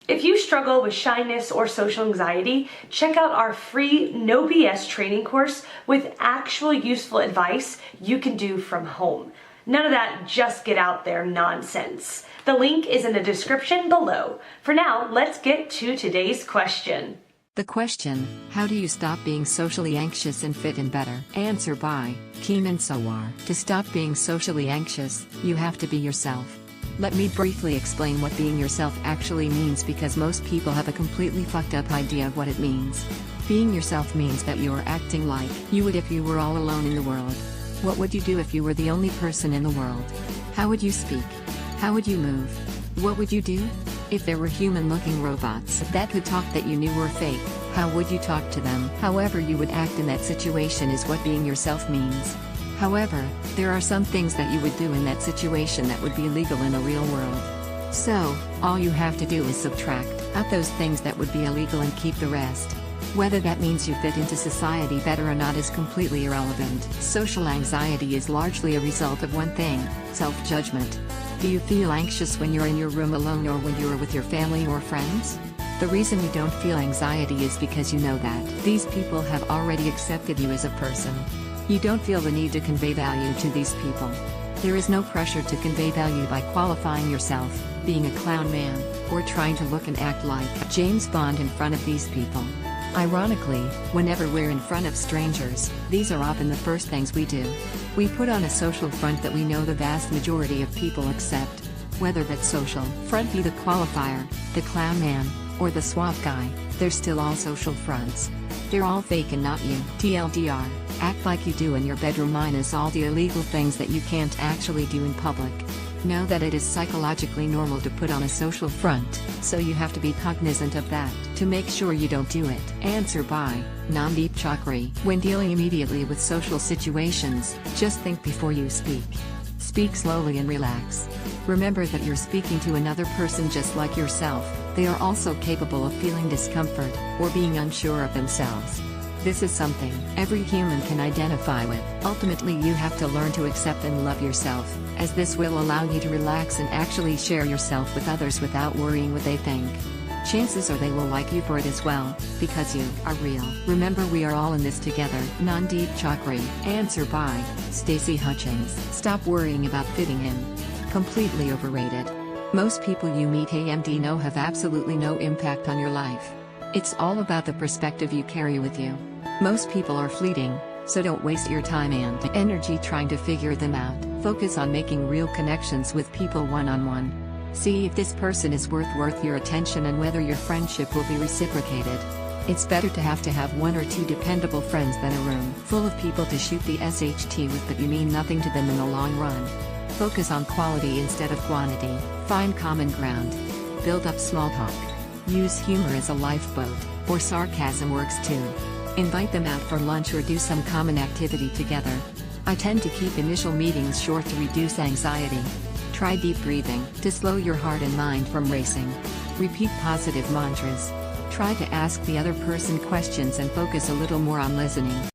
If you struggle with shyness or social anxiety, check out our free No BS training course with actual useful advice you can do from home. None of that just get out there nonsense. The link is in the description below. For now, let's get to today's question. The question, how do you stop being socially anxious and fit in better? Answer by Keenan Sawar. To stop being socially anxious, you have to be yourself. Let me briefly explain what being yourself actually means, because most people have a completely fucked up idea of what it means. Being yourself means that you are acting like you would if you were all alone in the world. What would you do if you were the only person in the world? How would you speak? How would you move? What would you do? If there were human-looking robots that could talk that you knew were fake, how would you talk to them? However you would act in that situation is what being yourself means. However, there are some things that you would do in that situation that would be illegal in the real world. So, all you have to do is subtract out those things that would be illegal and keep the rest. Whether that means you fit into society better or not is completely irrelevant. Social anxiety is largely a result of one thing: self-judgment. Do you feel anxious when you're in your room alone or when you're with your family or friends? The reason you don't feel anxiety is because you know that these people have already accepted you as a person. You don't feel the need to convey value to these people. There is no pressure to convey value by qualifying yourself, being a clown man, or trying to look and act like James Bond in front of these people. Ironically, whenever we're in front of strangers, these are often the first things we do. We put on a social front that we know the vast majority of people accept. Whether that social front be the qualifier, the clown man, or the swap guy, they're still all social fronts. They're all fake and not you. TLDR, act like you do in your bedroom minus all the illegal things that you can't actually do in public. Know that it is psychologically normal to put on a social front, so you have to be cognizant of that to make sure you don't do it. Answer by Nandeep Chakri. When dealing immediately with social situations, just think before you speak. Speak slowly and relax. Remember that you're speaking to another person just like yourself. They are also capable of feeling discomfort or being unsure of themselves. This is something every human can identify with. Ultimately, you have to learn to accept and love yourself, as this will allow you to relax and actually share yourself with others without worrying what they think. Chances are they will like you for it as well, because you are real. Remember, we are all in this together. Nandeep Chakri. Answer by Stacey Hutchings. Stop worrying about fitting in. Completely overrated. Most people you meet AMD have absolutely no impact on your life. It's all about the perspective you carry with you. Most people are fleeting, so don't waste your time and energy trying to figure them out. Focus on making real connections with people one-on-one. See if this person is worth your attention and whether your friendship will be reciprocated. It's better to have one or two dependable friends than a room full of people to shoot the SHT with but you mean nothing to them in the long run. Focus on quality instead of quantity. Find common ground. Build up small talk. Use humor as a lifeboat, or sarcasm works too. Invite them out for lunch or do some common activity together. I tend to keep initial meetings short to reduce anxiety. Try deep breathing to slow your heart and mind from racing. Repeat positive mantras. Try to ask the other person questions and focus a little more on listening.